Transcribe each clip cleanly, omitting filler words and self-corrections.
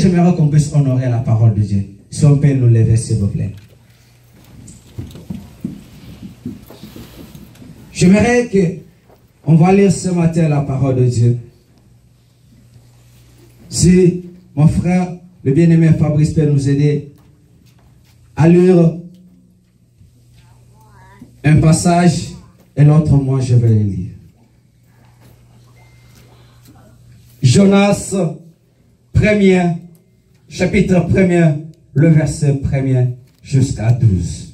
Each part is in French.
j'aimerais qu'on puisse honorer la parole de Dieu. Si on peut nous lever, s'il vous plaît. J'aimerais qu'on va lire ce matin la parole de Dieu. Si mon frère, le bien-aimé Fabrice, peut nous aider à lire un passage et l'autre, moi, je vais le lire. Jonas 1er, chapitre 1er, le verset 1er jusqu'à 12.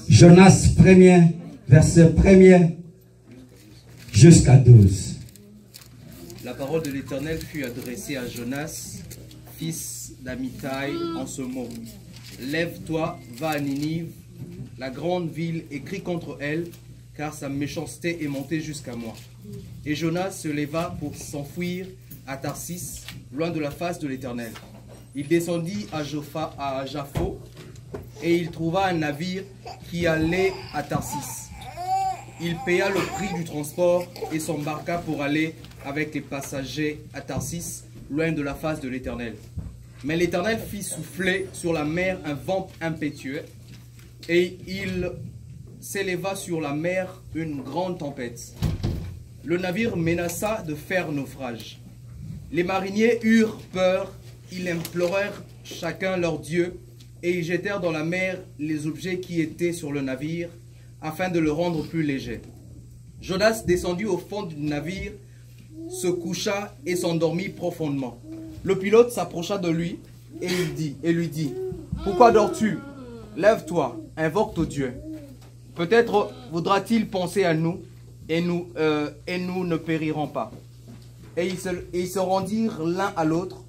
Jonas 1er, verset 1er jusqu'à 12. La parole de l'Éternel fut adressée à Jonas, fils d'Amittai, en ce mot. Lève-toi, va à Ninive, la grande ville, et crie contre elle, car sa méchanceté est montée jusqu'à moi. Et Jonas se leva pour s'enfuir à Tarsis, loin de la face de l'Éternel. Il descendit à Jaffo, et il trouva un navire qui allait à Tarsis. Il paya le prix du transport et s'embarqua pour aller avec les passagers à Tarsis, loin de la face de l'Éternel. Mais l'Éternel fit souffler sur la mer un vent impétueux, et il s'éleva sur la mer une grande tempête. Le navire menaça de faire naufrage. Les mariniers eurent peur, ils implorèrent chacun leur Dieu, et ils jetèrent dans la mer les objets qui étaient sur le navire, afin de le rendre plus léger. Jonas descendit au fond du navire, se coucha et s'endormit profondément. Le pilote s'approcha de lui et lui dit, « Pourquoi dors-tu? Lève-toi, invoque ton Dieu. Peut-être voudra-t-il penser à nous et nous ne périrons pas. » Et ils se rendirent l'un à l'autre,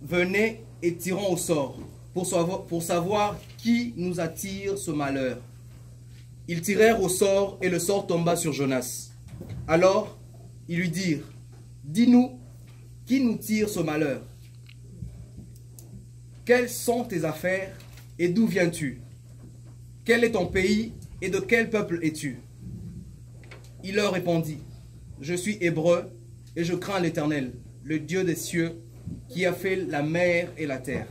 venez et tirons au sort, pour savoir qui nous attire ce malheur. Ils tirèrent au sort, et le sort tomba sur Jonas. Alors, ils lui dirent, dis-nous, qui nous tire ce malheur? Quelles sont tes affaires, et d'où viens-tu? Quel est ton pays, et de quel peuple es-tu? Il leur répondit, je suis hébreu, et je crains l'Éternel, le Dieu des cieux, qui a fait la mer et la terre.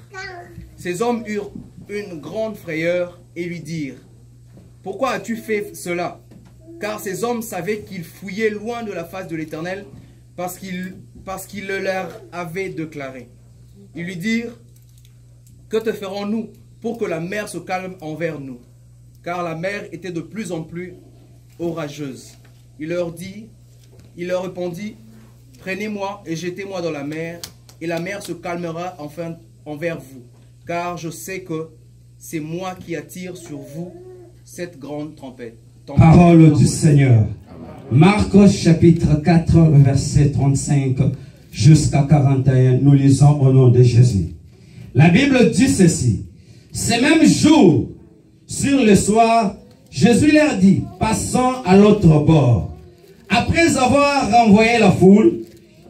Ces hommes eurent une grande frayeur, et lui dirent, pourquoi as-tu fait cela? Car ces hommes savaient qu'ils fouillaient loin de la face de l'Éternel, parce qu'il le leur avait déclaré. Ils lui dirent, que te ferons-nous pour que la mer se calme envers nous? Car la mer était de plus en plus orageuse. Il leur répondit, prenez-moi et jetez-moi dans la mer, et la mer se calmera enfin envers vous. Car je sais que c'est moi qui attire sur vous cette grande tempête. Parole du Seigneur. Marc chapitre 4, verset 35 jusqu'à 41. Nous lisons au nom de Jésus. La Bible dit ceci. Ce même jour, sur le soir, Jésus leur dit, passons à l'autre bord. Après avoir renvoyé la foule,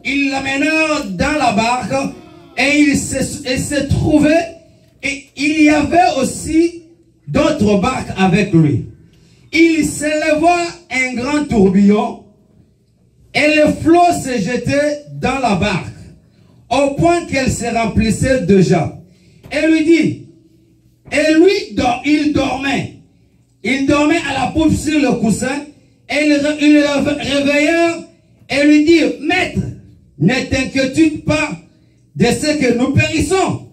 ils l'amenèrent dans la barque et il se trouvait, et il y avait aussi d'autres barques avec lui. Il s'éleva un grand tourbillon et le flot se jetait dans la barque au point qu'elle se remplissait déjà. Et lui dit, et lui, il dormait. Il dormait à la poupe sur le coussin, et ils le réveillèrent et lui dirent, maître, ne t'inquiète pas de ce que nous périssons.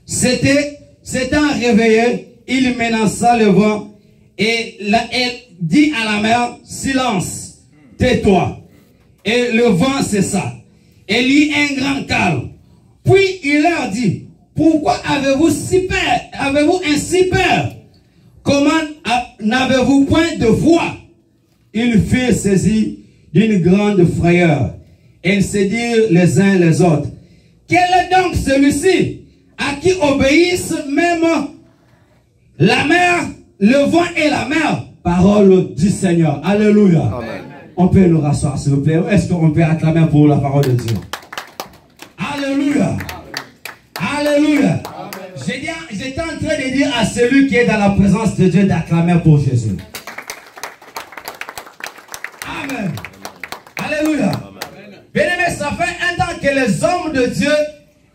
S'étant réveillé, il menaça le vent et elle dit à la mer, silence, tais-toi. Et le vent cessa. Et il y eut un grand calme. Puis il leur dit, pourquoi avez-vous ainsi peur? Comment n'avez-vous point de foi? Ils furent saisis d'une grande frayeur. Et ils se dirent les uns les autres, quel est donc celui-ci à qui obéissent même la mer, le vent et la mer? Parole du Seigneur. Alléluia. Amen. On peut nous rasseoir s'il vous plaît. Est-ce qu'on peut acclamer pour la parole de Dieu? Alléluia. Alléluia. J'étais en train de dire à celui qui est dans la présence de Dieu d'acclamer pour Jésus. Amen. Alléluia. Bien aimé, ça fait un temps que les hommes de Dieu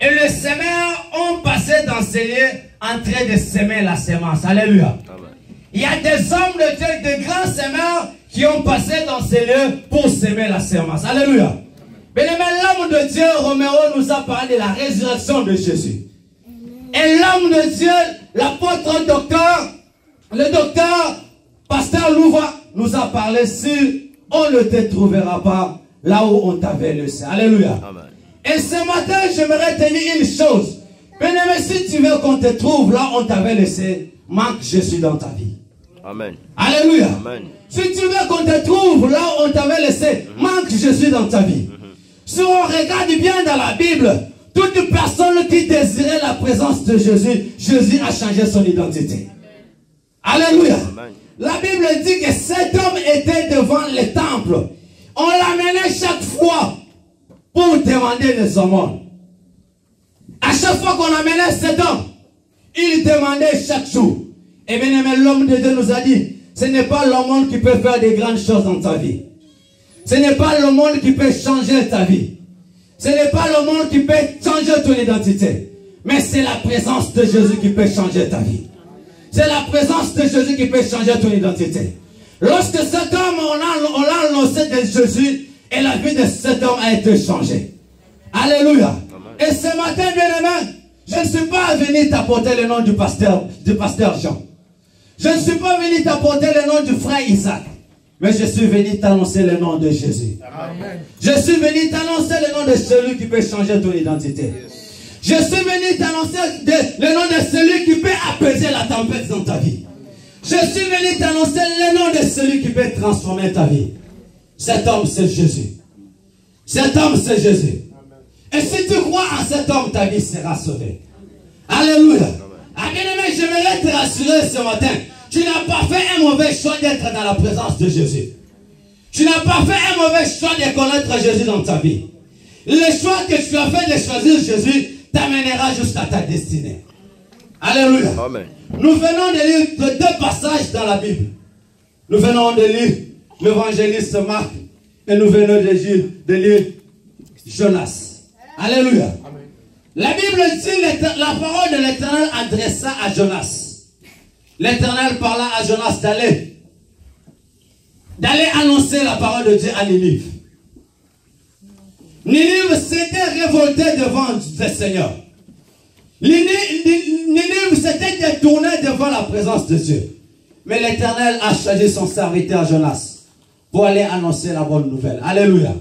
et les semeurs ont passé dans ces lieux en train de semer la semence. Alléluia. Amen. Il y a des hommes de Dieu, des grands semeurs qui ont passé dans ces lieux pour semer la semence. Alléluia. Mais l'homme de Dieu, Romero, nous a parlé de la résurrection de Jésus. Et l'homme de Dieu, l'apôtre docteur, le docteur Pasteur Louva nous a parlé sur on ne te trouvera pas là où on t'avait laissé. Alléluia. Amen. Et ce matin, j'aimerais te dire une chose. Bien-aimé, si tu veux qu'on te trouve là où on t'avait laissé, manque Jésus dans ta vie. Amen. Alléluia. Amen. Si tu veux qu'on te trouve là où on t'avait laissé, manque Jésus dans ta vie. Si on regarde bien dans la Bible, toute personne qui désirait la présence de Jésus, Jésus a changé son identité. Alléluia. Amen. La Bible dit que cet homme était devant le temple. On l'amenait chaque fois pour demander les aumônes. À chaque fois qu'on amenait cet homme, il demandait chaque jour. Et bien aimé, l'homme de Dieu nous a dit, ce n'est pas l'aumône qui peut faire des grandes choses dans ta vie. Ce n'est pas l'aumône qui peut changer ta vie. Ce n'est pas l'aumône qui peut changer ton identité. Mais c'est la présence de Jésus qui peut changer ta vie. C'est la présence de Jésus qui peut changer ton identité. Lorsque cet homme, on l'a annoncé de Jésus, et la vie de cet homme a été changée. Alléluia. Amen. Et ce matin, bien-aimé, je ne suis pas venu t'apporter le nom du pasteur Jean. Je ne suis pas venu t'apporter le nom du frère Isaac. Mais je suis venu t'annoncer le nom de Jésus. Amen. Je suis venu t'annoncer le nom de celui qui peut changer ton identité. Je suis venu t'annoncer le nom de celui qui peut apaiser la tempête dans ta vie. Je suis venu t'annoncer le nom de celui qui peut transformer ta vie. Cet homme, c'est Jésus. Cet homme, c'est Jésus. Et si tu crois en cet homme, ta vie sera sauvée. Alléluia. Ah, bien-aimé, j'aimerais te rassurer ce matin. Tu n'as pas fait un mauvais choix d'être dans la présence de Jésus. Tu n'as pas fait un mauvais choix de connaître Jésus dans ta vie. Le choix que tu as fait de choisir Jésus t'amènera jusqu'à ta destinée. Alléluia. Amen. Nous venons de lire deux passages dans la Bible. Nous venons de lire l'évangéliste Marc et nous venons de lire Jonas. Alléluia. Amen. La Bible dit la parole de l'Éternel adressa à Jonas. L'Éternel parla à Jonas d'aller annoncer la parole de Dieu à Ninive. Ninive s'était révolté devant le Seigneur. Ninive s'était détourné devant la présence de Dieu. Mais l'Éternel a chargé son serviteur Jonas pour aller annoncer la bonne nouvelle. Alléluia.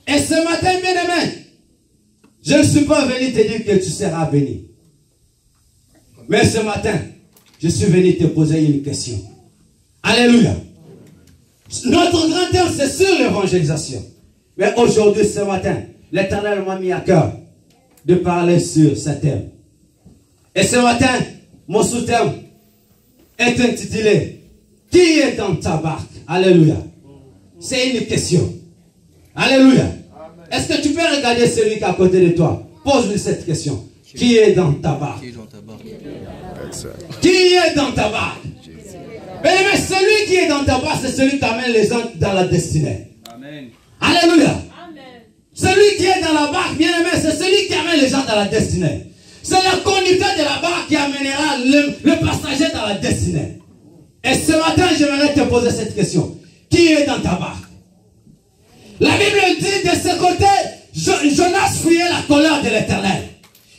Et ce matin, bien-aimé, je ne suis pas venu te dire que tu seras béni. Mais ce matin, je suis venu te poser une question. Alléluia. Notre grand thème, c'est sur l'évangélisation. Mais aujourd'hui, ce matin, l'Éternel m'a mis à cœur de parler sur ce thème. Et ce matin, mon sous-thème est intitulé « Qui est dans ta barque ?» Alléluia. C'est une question. Alléluia. Est-ce que tu peux regarder celui qui est à côté de toi? Pose-lui cette question. Qui est dans ta barque? Qui est dans ta barque? Mais celui qui est dans ta barque, c'est celui qui amène les gens dans la destinée. Amen. Alléluia. Amen. Celui qui est dans la barque, bien aimé, c'est celui qui amène les gens dans la destinée. C'est le conducteur de la barque qui amènera le passager dans la destinée. Et ce matin, j'aimerais te poser cette question. Qui est dans ta barque? La Bible dit de ce côté, Jonas fuyait la colère de l'Éternel.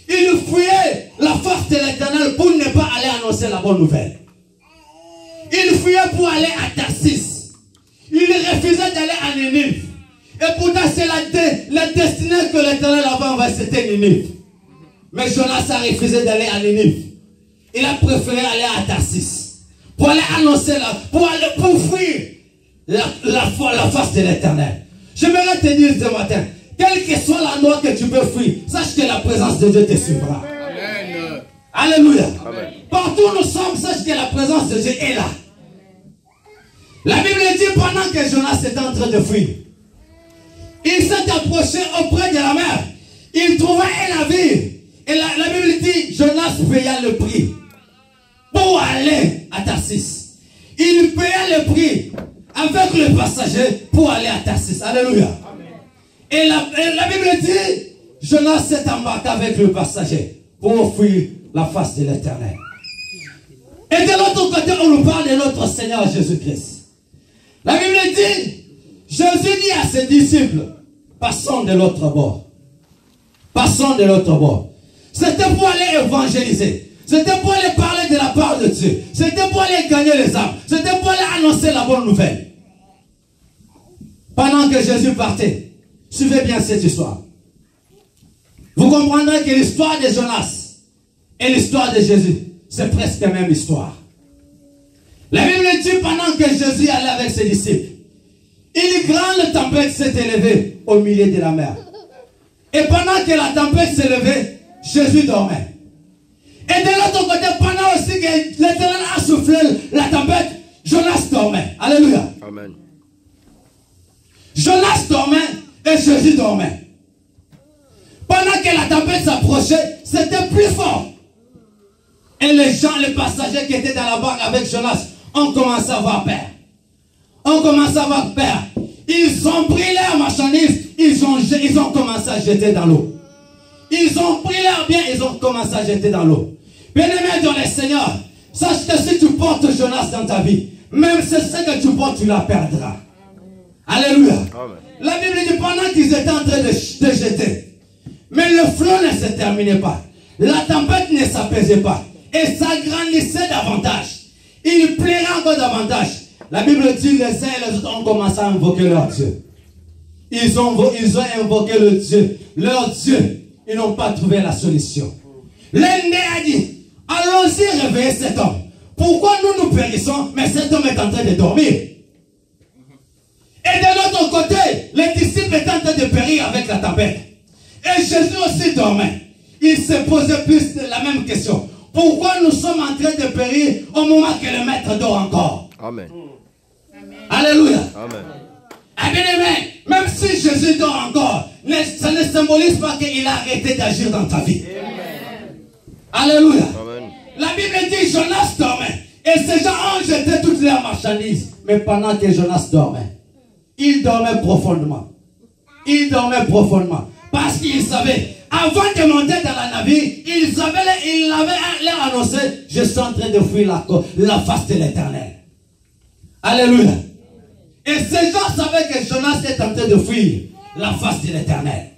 Il fuyait la force de l'Éternel pour ne pas aller annoncer la bonne nouvelle. Il fuyait pour aller à Tarsis. Il refusait d'aller à Ninive. Et pourtant, c'est la destinée que l'Éternel avait envoyée, c'était Ninive. Mais Jonas a refusé d'aller à Ninive. Il a préféré aller à Tarsis. Pour aller annoncer, pour fuir la force de l'Éternel. J'aimerais te dire ce matin, quel que soit l'endroit que tu peux fuir, sache que la présence de Dieu te suivra. Amen. Alléluia. Amen. Partout où nous sommes, sache que la présence de Dieu est là. La Bible dit pendant que Jonas était en train de fuir, il s'est approché auprès de la mer. Il trouva un navire. Et la Bible dit, Jonas paya le prix pour aller à Tarsis. Il paya le prix avec le passager pour aller à Tarsis. Alléluia. Amen. Et la Bible dit, Jonas s'est embarqué avec le passager pour fuir la face de l'Éternel. Et de l'autre côté, on nous parle de notre Seigneur Jésus-Christ. La Bible dit, Jésus dit à ses disciples, passons de l'autre bord. Passons de l'autre bord. C'était pour aller évangéliser. C'était pour aller parler de la part de Dieu. C'était pour aller gagner les âmes. C'était pour aller annoncer la bonne nouvelle. Pendant que Jésus partait, suivez bien cette histoire. Vous comprendrez que l'histoire de Jonas et l'histoire de Jésus, c'est presque la même histoire. La Bible dit, pendant que Jésus allait avec ses disciples, une grande tempête s'est élevée au milieu de la mer. Et pendant que la tempête s'est levée, Jésus dormait. Et de l'autre côté, pendant aussi que l'Éternel a soufflé la tempête, Jonas dormait. Alléluia. Amen. Jonas dormait et Jésus dormait. Pendant que la tempête s'approchait, c'était plus fort. Et les gens, les passagers qui étaient dans la barque avec Jonas, ont commencé à avoir peur. On commence à avoir peur. Ils ont pris leurs marchandises, ils ont commencé à jeter dans l'eau. Ils ont pris leurs biens, ils ont commencé à jeter dans l'eau. Bien-aimé dans le Seigneur, sache que si tu portes Jonas dans ta vie, même ce que tu portes, tu la perdras. Alléluia. Amen. La Bible dit pendant qu'ils étaient en train de jeter, mais le flot ne se terminait pas. La tempête ne s'apaisait pas. Et s'agrandissait davantage. Il plairait encore davantage. La Bible dit les uns et les autres ont commencé à invoquer leur Dieu. Ils ont invoqué le Dieu. Leur Dieu. Ils n'ont pas trouvé la solution. L'un d'eux a dit, allons-y réveiller cet homme. Pourquoi nous périssons, mais cet homme est en train de dormir? Et de l'autre côté, les disciples étaient en train de périr avec la tempête. Et Jésus aussi dormait. Il se posait plus la même question. Pourquoi nous sommes en train de périr au moment que le maître dort encore? Amen. Alléluia. Amen. Eh bien aimé, même si Jésus dort encore, ça ne symbolise pas qu'il a arrêté d'agir dans ta vie. Amen. Alléluia. Amen. La Bible dit Jonas dormait. Et ces gens ont jeté toutes leurs marchandises. Mais pendant que Jonas dormait, il dormait profondément. Il dormait profondément. Parce qu'il savait, avant de monter dans la navire, il avait leur annoncé, je suis en train de fuir la face de l'Éternel. Alléluia. Et ces gens savaient que Jonas était en train de fuir la face de l'Éternel.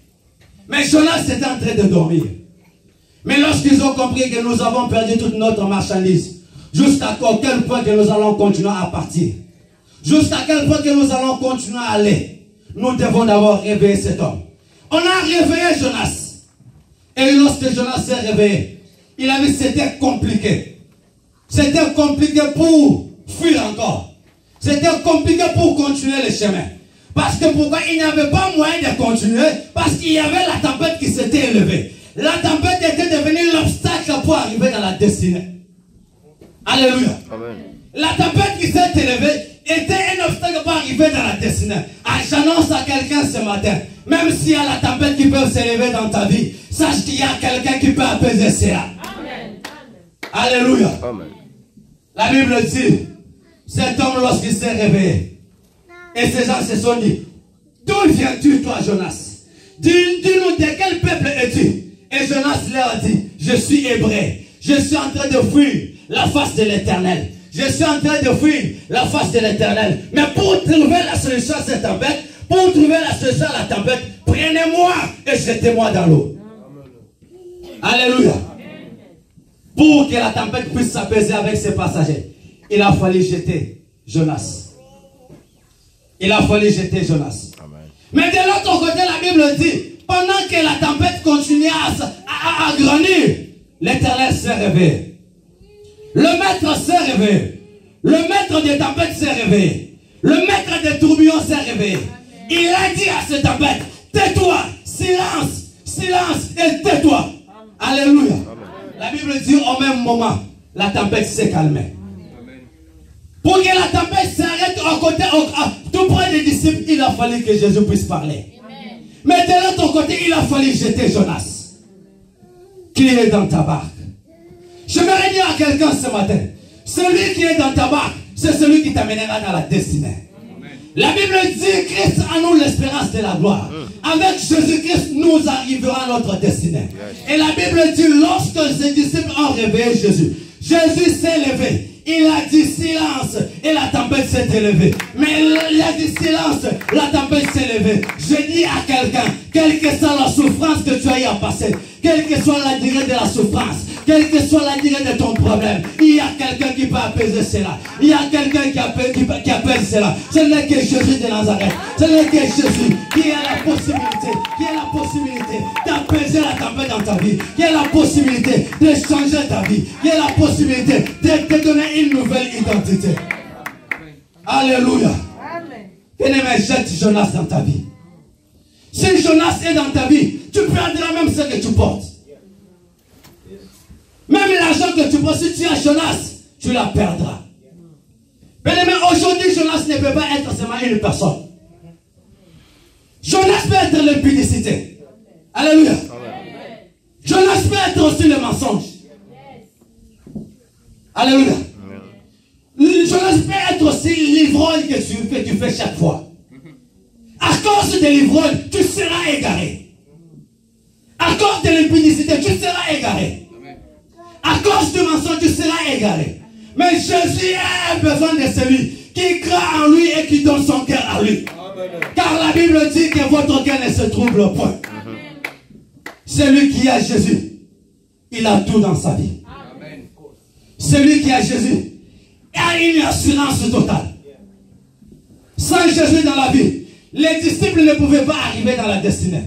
Mais Jonas était en train de dormir. Mais lorsqu'ils ont compris que nous avons perdu toute notre marchandise, jusqu'à quel point que nous allons continuer à partir, jusqu'à quel point que nous allons continuer à aller, nous devons d'abord réveiller cet homme. On a réveillé Jonas. Et lorsque Jonas s'est réveillé, il a vu que c'était compliqué. C'était compliqué pour fuir encore. C'était compliqué pour continuer le chemin. Parce que pourquoi il n'y avait pas moyen de continuer? Parce qu'il y avait la tempête qui s'était élevée. La tempête était devenue l'obstacle pour arriver dans la destinée. Alléluia. Amen. La tempête qui s'est élevée était un obstacle pour arriver dans la destinée. J'annonce à quelqu'un ce matin, même s'il y a la tempête qui peut s'élever dans ta vie, sache qu'il y a quelqu'un qui peut apaiser cela. Amen. Alléluia. Amen. La Bible dit, cet homme lorsqu'il s'est réveillé, et ces gens se sont dit, d'où viens-tu toi Jonas? Dis-nous de quel peuple es-tu? Et Jonas leur a dit, je suis hébreu, je suis en train de fuir la face de l'Éternel. Je suis en train de fuir la face de l'Éternel. Mais pour trouver la solution à cette tempête, pour trouver la solution à la tempête, prenez-moi et jetez-moi dans l'eau. Alléluia. Pour que la tempête puisse s'apaiser avec ses passagers, il a fallu jeter Jonas. Il a fallu jeter Jonas. Amen. Mais de l'autre côté, la Bible dit, pendant que la tempête continuait à grandir, l'Éternel s'est réveillé. Le maître s'est réveillé. Le maître des tempêtes s'est réveillé. Le maître des tourbillons s'est réveillé. Il a dit à cette tempête, tais-toi, silence, silence et tais-toi. Alléluia. Amen. La Bible dit au même moment, la tempête s'est calmée. Amen. Pour que la tempête s'arrête tout près des disciples, il a fallu que Jésus puisse parler. Amen. Mais de l'autre côté, il a fallu jeter Jonas, qui est dans ta barque. J'aimerais dire à quelqu'un ce matin, celui qui est dans ta barque, c'est celui qui t'amènera dans la destinée. Amen. La Bible dit, Christ en nous l'espérance de la gloire. Avec Jésus-Christ, nous arriverons à notre destinée. Et la Bible dit, lorsque ses disciples ont réveillé Jésus, Jésus s'est levé. Il a dit silence et la tempête s'est élevée. Mais il a dit silence, la tempête s'est élevée. Je dis à quelqu'un, quelle que soit la souffrance que tu as eu à passer, quelle que soit la durée de la souffrance, quelle que soit la durée de ton problème, il y a quelqu'un qui peut apaiser cela. Il y a quelqu'un qui apaise cela. Ce n'est que Jésus de Nazareth. Ce n'est que Jésus qui a la possibilité d'apaiser la tempête dans ta vie, qui a la possibilité de changer ta vie, qui a la possibilité de te donner une nouvelle identité. Alléluia. Bien-aimé, jette Jonas dans ta vie. Si Jonas est dans ta vie, tu perdras même ce que tu portes. Même l'argent que tu portes, si tu as Jonas, tu la perdras. Bien-aimé, aujourd'hui, Jonas ne peut pas être seulement une personne. Jonas peut être l'impudicité. Alléluia. Jonas peut être aussi le mensonge. Alléluia. Jonas peut être aussi l'ivrogne que tu fais chaque fois. À cause de l'ivrogne, tu seras égaré. À cause de l'impudicité, tu seras égaré. À cause du mensonge, tu seras égaré. Mais Jésus a besoin de celui qui croit en lui et qui donne son cœur à lui. Car la Bible dit que votre cœur ne se trouble point. Celui qui a Jésus, il a tout dans sa vie. Celui qui a Jésus a une assurance totale. Sans Jésus dans la vie, les disciples ne pouvaient pas arriver dans la destinée.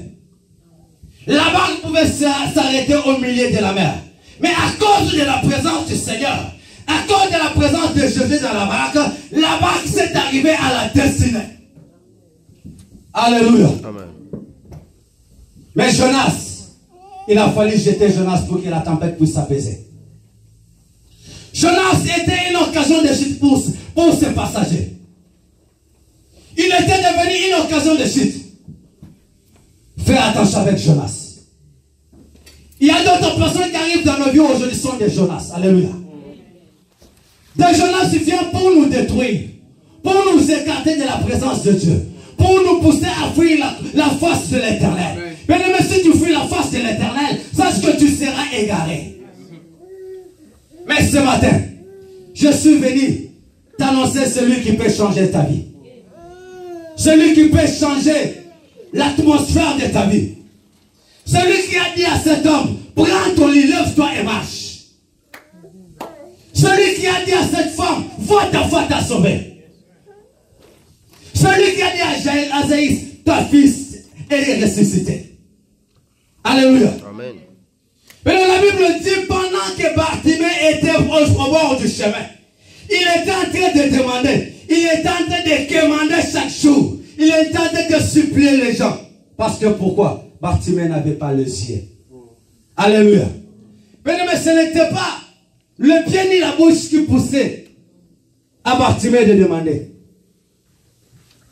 La barque pouvait s'arrêter au milieu de la mer. Mais à cause de la présence du Seigneur, à cause de la présence de Jésus dans la barque s'est arrivée à la destinée. Alléluia. Amen. Mais Jonas, il a fallu jeter Jonas pour que la tempête puisse s'apaiser. Jonas était une occasion de chute pour ses passagers. Il était devenu une occasion de chute. Fais attention avec Jonas. Il y a d'autres personnes qui arrivent dans nos vies aujourd'hui sont des Jonas. Alléluia. Des Jonas qui viennent pour nous détruire, pour nous écarter de la présence de Dieu, pour nous pousser à fuir la face de l'Éternel. Mais même si tu fuis la face de l'Éternel, sache que tu seras égaré. Mais ce matin, je suis venu t'annoncer celui qui peut changer ta vie. Celui qui peut changer l'atmosphère de ta vie. Celui qui a dit à cet homme, prends ton lit, lève-toi et marche. Celui qui a dit à cette femme, va ta foi t'a sauvé. Celui qui a dit à Azaïs, ta fille est ressuscitée. Alléluia. Amen. Mais la Bible dit, pendant que Bartimée était au bord du chemin, il était en train de demander, il était en train de commander chaque jour, il était en train de supplier les gens. Parce que pourquoi? Bartimée n'avait pas les yeux. Alléluia. Mais ce n'était pas le pied ni la bouche qui poussait à Bartimée de demander.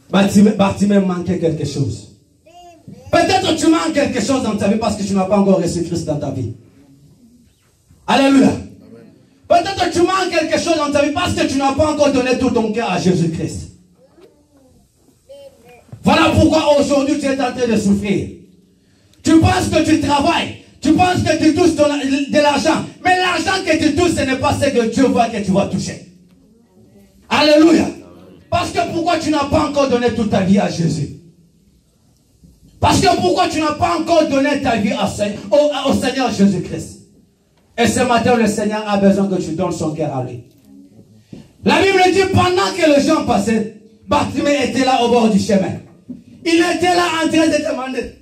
Bartimée manquait quelque chose. Peut-être tu manques quelque chose dans ta vie parce que tu n'as pas encore reçu Christ dans ta vie. Alléluia. Peut-être tu manques quelque chose dans ta vie parce que tu n'as pas encore donné tout ton cœur à Jésus-Christ. Voilà pourquoi aujourd'hui tu es en train de souffrir. Tu penses que tu travailles, tu penses que tu touches de l'argent, mais l'argent que tu touches, ce n'est pas ce que Dieu voit que tu vas toucher. Alléluia. Parce que pourquoi tu n'as pas encore donné toute ta vie à Jésus? Parce que pourquoi tu n'as pas encore donné ta vie au Seigneur Jésus-Christ? Et ce matin, le Seigneur a besoin que tu donnes son cœur à lui. La Bible dit, pendant que les gens passaient, Bartimée était là au bord du chemin. Il était là en train de demander.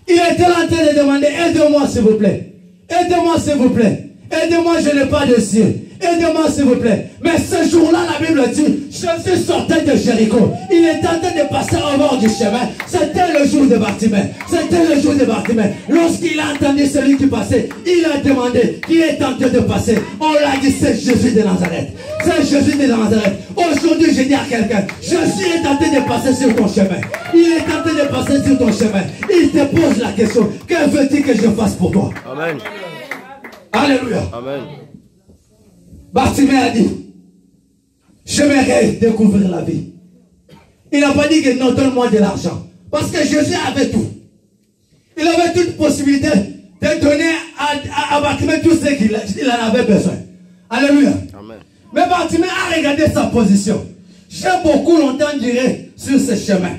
Il était là en train de demander, aidez-moi s'il vous plaît. Aidez-moi s'il vous plaît. Aidez-moi, je n'ai pas de ciel. Aidez-moi s'il vous plaît. Mais ce jour-là, la Bible dit, Jésus sortait de Jéricho. Il était en train de passer au bord du chemin. C'était le jour de Bartimée. C'était le jour de Bartimée. Lorsqu'il a entendu celui qui passait, il a demandé qui est en train de passer. On l'a dit, c'est Jésus de Nazareth. C'est Jésus de Nazareth. Aujourd'hui, je dis à quelqu'un, Jésus est en train de passer sur ton chemin. Il est en train de passer sur ton chemin. Il te pose la question, que veux-tu que je fasse pour toi? Amen. Alléluia. Amen. Bartimée a dit, j'aimerais découvrir la vie. Il n'a pas dit que non, donne-moi de l'argent. Parce que Jésus avait tout. Il avait toute possibilité de donner à Bartimée tout ce qu'il en avait besoin. Alléluia. Amen. Mais Bartimée a regardé sa position. J'ai beaucoup longtemps duré sur ce chemin.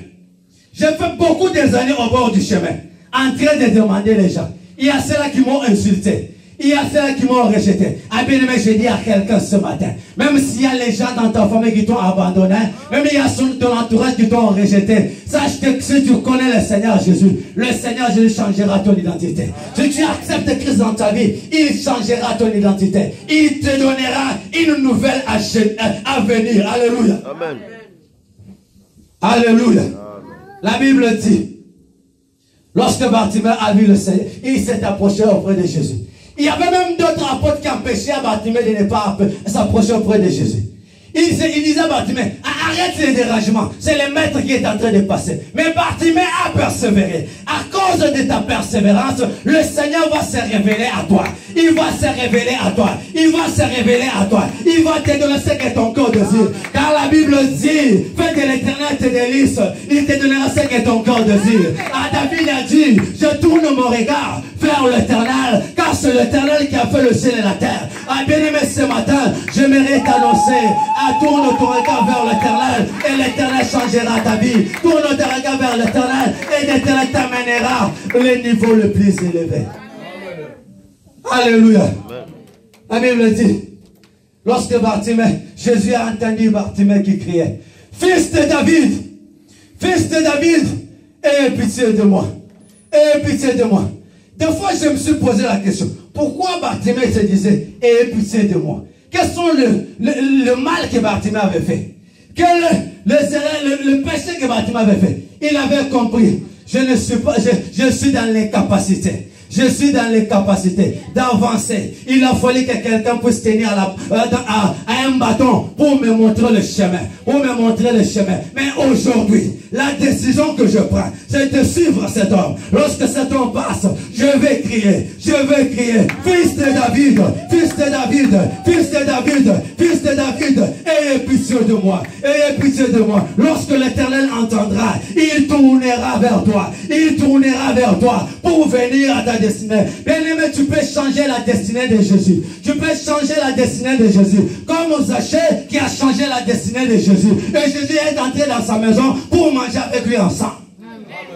J'ai fait beaucoup des années au bord du chemin, en train de demander les gens. Il y a ceux-là qui m'ont insulté. Il y a ceux qui m'ont rejeté. Ah bien aimé, je dis à quelqu'un ce matin, même s'il y a les gens dans ta famille qui t'ont abandonné, même il y a ton entourage qui t'ont rejeté, sache que si tu connais le Seigneur Jésus Jésus changera ton identité. Si tu acceptes Christ dans ta vie, il changera ton identité. Il te donnera une nouvelle à venir. Alléluia. Amen. Alléluia. Amen. La Bible dit, lorsque Bartimée a vu le Seigneur, il s'est approché auprès de Jésus. Il y avait même d'autres apôtres qui empêchaient Bartimée de ne pas s'approcher auprès de Jésus. Il disait à Bartimée, arrête les dérangements. C'est le maître qui est en train de passer. Mais Bartimée a persévéré. À cause de ta persévérance, le Seigneur va se révéler à toi. Il va se révéler à toi. Il va se révéler à toi. Il va te donner ce que ton corps désire. Car la Bible dit, fais de l'Éternel tes délices. Il te donnera ce que ton corps désire. David a dit, je tourne mon regard vers l'Éternel, car c'est l'Éternel qui a fait le ciel et la terre. Bien-aimé, ce matin, j'aimerais t'annoncer, tourne ton regard vers l'Éternel, et l'Éternel changera ta vie. Tourne ton regard vers l'Éternel, et l'Éternel t'amènera le niveau le plus élevé. Alléluia. La Bible dit, lorsque Bartimée, Jésus a entendu Bartimée qui criait, fils de David, aie pitié de moi, aie pitié de moi. Des fois, je me suis posé la question, pourquoi Bartimée se disait, aie pitié de moi? Quels sont le mal que Bartimée avait fait? Quel le péché que Bartimée avait fait? Il avait compris, je suis dans l'incapacité. Je suis dans les capacités d'avancer. Il a fallu que quelqu'un puisse tenir à un bâton pour me montrer le chemin. Mais aujourd'hui, la décision que je prends, c'est de suivre cet homme. Lorsque cet homme passe, je vais crier. Fils de David, fils de David, fils de David, fils de David, ayez pitié de moi. Ayez pitié de moi. Lorsque l'Éternel entendra, il tournera vers toi. Il tournera vers toi pour venir à ta destinée. Bien-aimé, tu peux changer la destinée de Jésus. Tu peux changer la destinée de Jésus. Comme Zachée qui a changé la destinée de Jésus. Et Jésus est entré dans sa maison pour manger avec lui ensemble.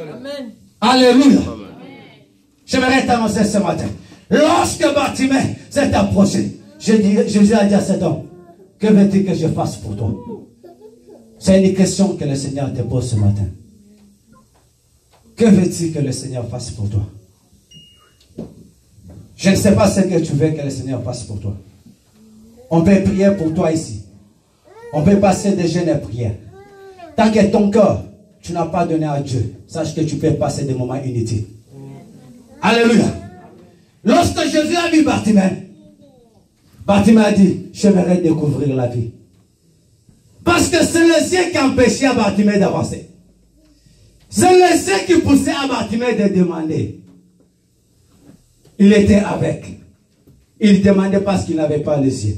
Amen. Alléluia. J'aimerais t'annoncer ce matin. Lorsque Bartimée s'est approché, Jésus a dit à cet homme, que veux-tu que je fasse pour toi? C'est une question que le Seigneur te pose ce matin. Que veux-tu que le Seigneur fasse pour toi? Je ne sais pas ce que tu veux que le Seigneur fasse pour toi. On peut prier pour toi ici. On peut passer des jeûnes et prières. Tant que ton cœur, tu n'as pas donné à Dieu, sache que tu peux passer des moments inutiles. Alléluia. Lorsque Jésus a vu Bartimée, Bartimée a dit, j'aimerais découvrir la vie. Parce que c'est le ciel qui empêchait Bartimée d'avancer. C'est le ciel qui poussait à Bartimée de demander. Il était avec. Il demandait parce qu'il n'avait pas les yeux.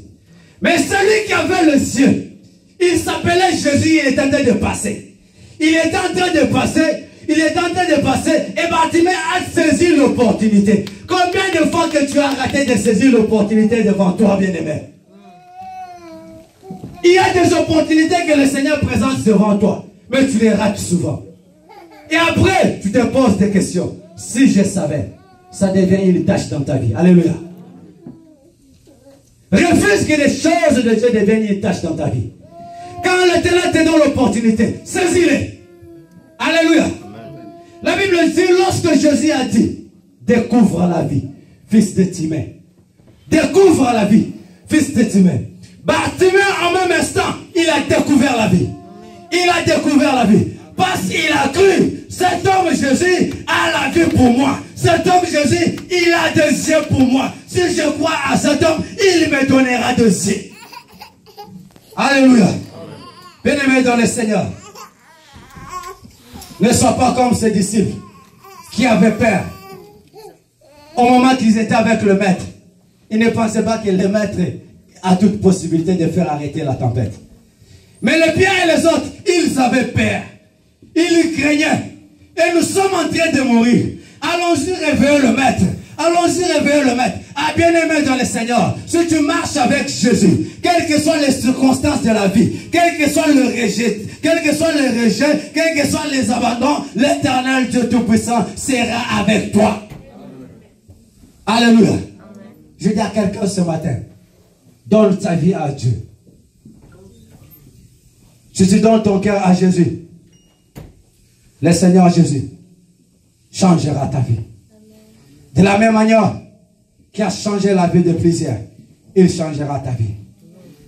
Mais celui qui avait les yeux, il s'appelait Jésus, il était en train de passer. Il était en train de passer, et Bartimée a saisi l'opportunité. Combien de fois que tu as raté de saisir l'opportunité devant toi, bien-aimé? Il y a des opportunités que le Seigneur présente devant toi, mais tu les rates souvent. Et après, tu te poses des questions. Si je savais, ça devient une tâche dans ta vie. Alléluia. Refuse que les choses de Dieu deviennent une tâche dans ta vie. Quand l'Éternel te donne l'opportunité, saisis-les. Alléluia. La Bible dit, lorsque Jésus a dit, découvre la vie, fils de Timée. Découvre la vie, fils de Timée. Bartimée, en même instant, il a découvert la vie. Il a découvert la vie. Parce qu'il a cru, cet homme Jésus a la vie pour moi. Cet homme Jésus, il a des yeux pour moi. Si je crois à cet homme, il me donnera des yeux. Alléluia. Bien-aimés dans le Seigneur, ne sois pas comme ces disciples qui avaient peur. Au moment qu'ils étaient avec le maître, ils ne pensaient pas que le maître a toute possibilité de faire arrêter la tempête. Mais les biens et les autres, ils avaient peur. Ils craignaient. Et nous sommes en train de mourir. Allons-y réveiller le maître. Allons-y réveiller le maître. Ah, bien-aimé dans le Seigneur, si tu marches avec Jésus, quelles que soient les circonstances de la vie, quel que soit le rejet, quels que soient les rejets, quels que soient les abandons, l'Éternel Dieu Tout-Puissant sera avec toi. Amen. Alléluia. Amen. Je dis à quelqu'un ce matin, donne ta vie à Dieu. Si tu donnes ton cœur à Jésus, le Seigneur Jésus changera ta vie. De la même manière qu'il a changé la vie de plusieurs, il changera ta vie.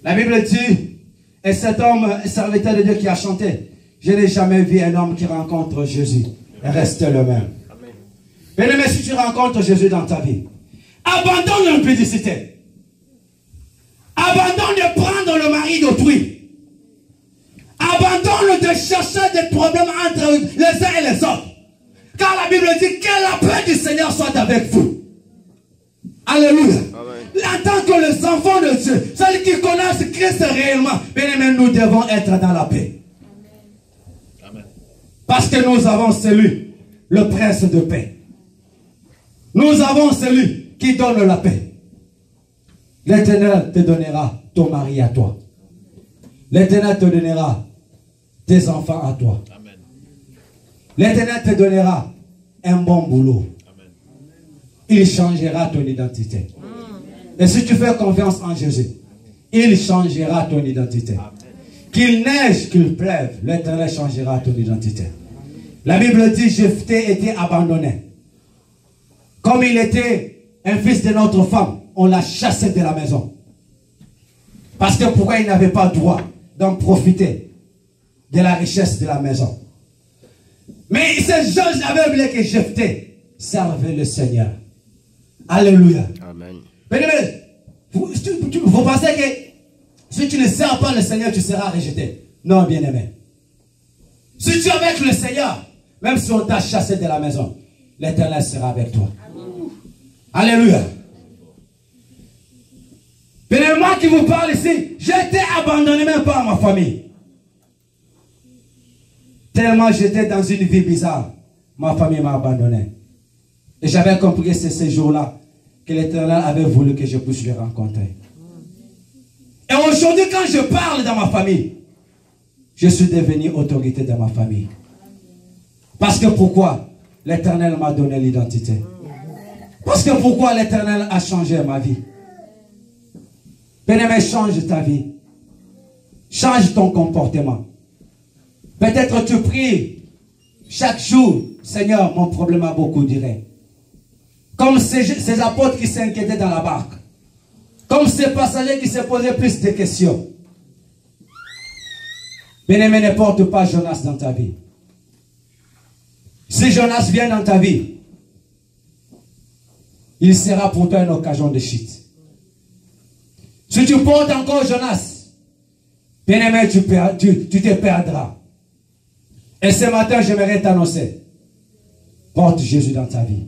La Bible dit, et cet homme, serviteur de Dieu qui a chanté, je n'ai jamais vu un homme qui rencontre Jésus et reste le même. Bien aimé, si tu rencontres Jésus dans ta vie, abandonne l'impudicité. Abandonne de prendre le mari d'autrui. Abandonne de chercher des problèmes entre les uns et les autres. Car la Bible dit que la paix du Seigneur soit avec vous. Alléluia. Amen. En tant que les enfants de Dieu, ceux qui connaissent Christ réellement, bien aimé, nous devons être dans la paix. Amen. Parce que nous avons celui, le prince de paix. Nous avons celui qui donne la paix. L'Éternel te donnera ton mari à toi. L'Éternel te donnera tes enfants à toi. L'Éternel te donnera un bon boulot. Amen. Il changera ton identité. Et si tu fais confiance en Jésus, il changera ton identité. Qu'il neige, qu'il pleuve, l'Éternel changera ton identité. La Bible dit, Jephthé était abandonné. Comme il était un fils de notre femme, on l'a chassé de la maison. Parce que pourquoi il n'avait pas droit d'en profiter de la richesse de la maison. Mais ces gens avaient oublié que Jephthé servait le Seigneur. Alléluia. Amen. Vous pensez que si tu ne sers pas le Seigneur, tu seras rejeté? Non, bien-aimé. Si tu es avec le Seigneur, même si on t'a chassé de la maison, l'Éternel sera avec toi. Amen. Alléluia. Bien, moi qui vous parle ici, j'ai été abandonné même par ma famille. Tellement j'étais dans une vie bizarre, ma famille m'a abandonné. Et j'avais compris que c'est ce jour-là que l'Éternel avait voulu que je puisse le rencontrer. Et aujourd'hui, quand je parle dans ma famille, je suis devenu autorité dans ma famille. Parce que pourquoi? L'Éternel m'a donné l'identité. Parce que pourquoi l'Éternel a changé ma vie. Bien-aimé, change ta vie. Change ton comportement. Peut-être tu pries chaque jour, Seigneur, mon problème a beaucoup duré. Comme ces apôtres qui s'inquiétaient dans la barque. Comme ces passagers qui se posaient plus de questions. Bien-aimé, ne porte pas Jonas dans ta vie. Si Jonas vient dans ta vie, il sera pour toi une occasion de chute. Si tu portes encore Jonas, bien-aimé, tu te perdras. Et ce matin, j'aimerais t'annoncer, porte Jésus dans ta vie.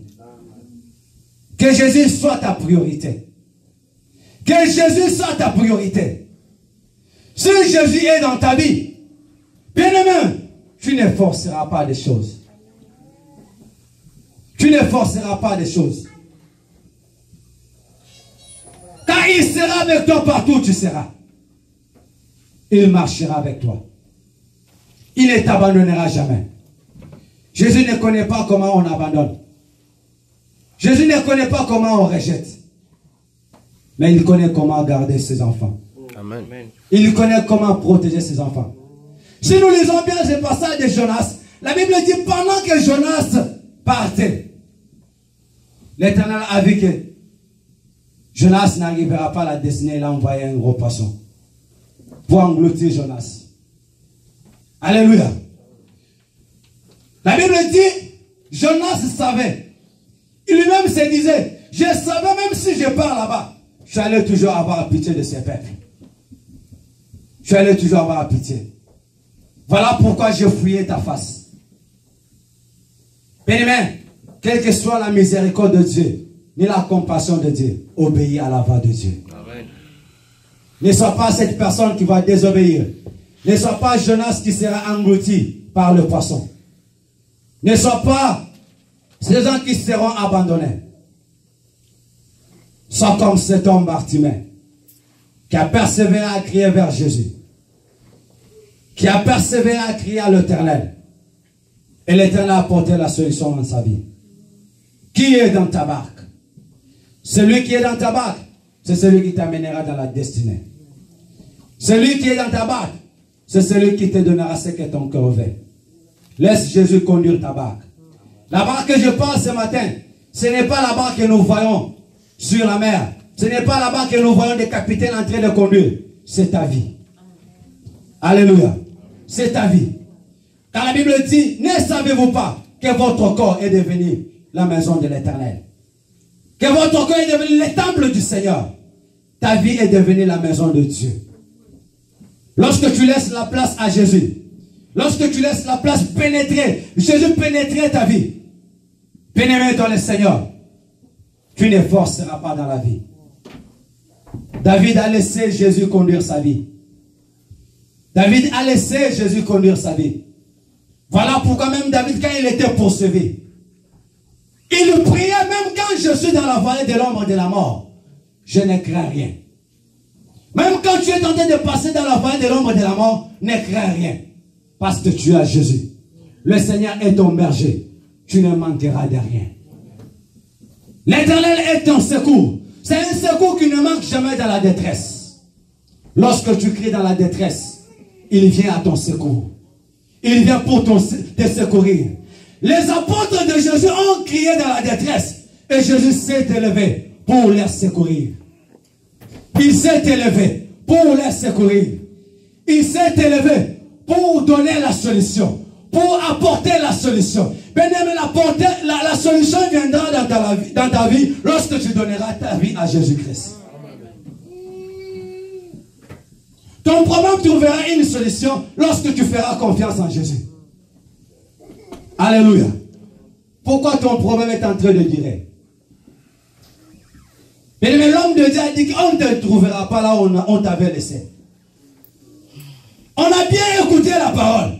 Que Jésus soit ta priorité. Que Jésus soit ta priorité. Si Jésus est dans ta vie, bien-aimé, tu ne forceras pas des choses. Tu ne forceras pas des choses. Car il sera avec toi partout où tu seras. Il marchera avec toi. Il ne t'abandonnera jamais. Jésus ne connaît pas comment on abandonne. Jésus ne connaît pas comment on rejette. Mais il connaît comment garder ses enfants. Amen. Il connaît comment protéger ses enfants. Si nous lisons bien ce passage de Jonas, la Bible dit pendant que Jonas partait, l'Éternel a vu que Jonas n'arrivera pas à la destinée. Il a envoyé un gros poisson pour engloutir Jonas. Alléluia. La Bible dit, Jonas savait. Il lui-même se disait, je savais même si je pars là-bas, j'allais toujours avoir pitié de ces peuples. J'allais toujours avoir pitié. Voilà pourquoi je fouillais ta face. Bien-aimé, quelle que soit la miséricorde de Dieu, ni la compassion de Dieu, obéis à la voix de Dieu. Amen. Ne sois pas cette personne qui va désobéir Ne sois pas Jonas qui sera englouti par le poisson. Ne sois pas ces gens qui seront abandonnés. Sois comme cet homme Bartimée qui a persévéré à crier vers Jésus. Qui a persévéré à crier à l'Éternel. Et l'Éternel a apporté la solution dans sa vie. Qui est dans ta barque? Celui qui est dans ta barque, c'est celui qui t'amènera dans la destinée. Celui qui est dans ta barque, c'est celui qui te donnera ce que ton cœur veut. Laisse Jésus conduire ta barque. La barque que je parle ce matin, ce n'est pas la barque que nous voyons sur la mer. Ce n'est pas la barque que nous voyons des capitaines en train de conduire. C'est ta vie. Alléluia. C'est ta vie. Car la Bible dit, ne savez-vous pas que votre corps est devenu la maison de l'Éternel? Que votre corps est devenu le temple du Seigneur. Ta vie est devenue la maison de Dieu. Lorsque tu laisses la place à Jésus, lorsque tu laisses la place pénétrer, Jésus pénétrer ta vie, pénétrer dans le Seigneur, tu ne forceras pas dans la vie. David a laissé Jésus conduire sa vie. David a laissé Jésus conduire sa vie. Voilà pourquoi même David, quand il était poursuivi, il priait même quand je suis dans la vallée de l'ombre de la mort. Je ne crains rien. Même quand tu es tenté de passer dans la vallée de l'ombre de la mort, ne crains rien. Parce que tu as Jésus. Le Seigneur est ton berger. Tu ne manqueras de rien. L'Éternel est ton secours. C'est un secours qui ne manque jamais dans la détresse. Lorsque tu cries dans la détresse, il vient à ton secours. Il vient pour te secourir. Les apôtres de Jésus ont crié dans la détresse. Et Jésus s'est élevé pour les secourir. Il s'est élevé pour les secourir. Il s'est élevé pour donner la solution. Pour apporter la solution. Bien-aimé, la solution viendra dans ta vie lorsque tu donneras ta vie à Jésus-Christ. Ton problème trouvera une solution lorsque tu feras confiance en Jésus. Alléluia. Pourquoi ton problème est en train de durer? Mais l'homme de Dieu a dit qu'on ne te trouvera pas là où on t'avait laissé. On a bien écouté la parole.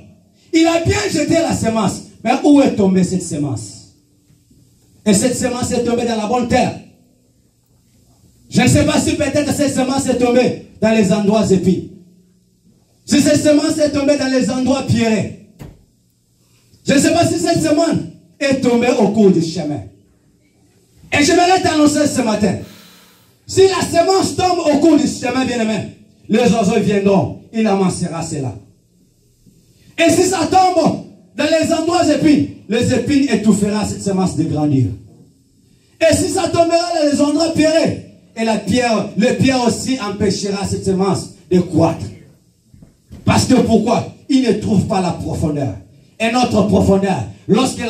Il a bien jeté la semence. Mais où est tombée cette semence? Et cette semence est tombée dans la bonne terre. Je ne sais pas si peut-être cette semence est tombée dans les endroits épais. Si cette semence est tombée dans les endroits pierrés. Je ne sais pas si cette semence est tombée au cours du chemin. Et je vais t'annoncer ce matin. Si la semence tombe au cours du chemin, bien aimé, les oiseaux viendront, il amassera cela. Et si ça tombe dans les endroits épines, les épines étouffera cette semence de grandir. Et si ça tombera dans les endroits pierrés, et le pierre aussi empêchera cette semence de croître. Parce que pourquoi? Il ne trouve pas la profondeur. Et notre profondeur, lorsque la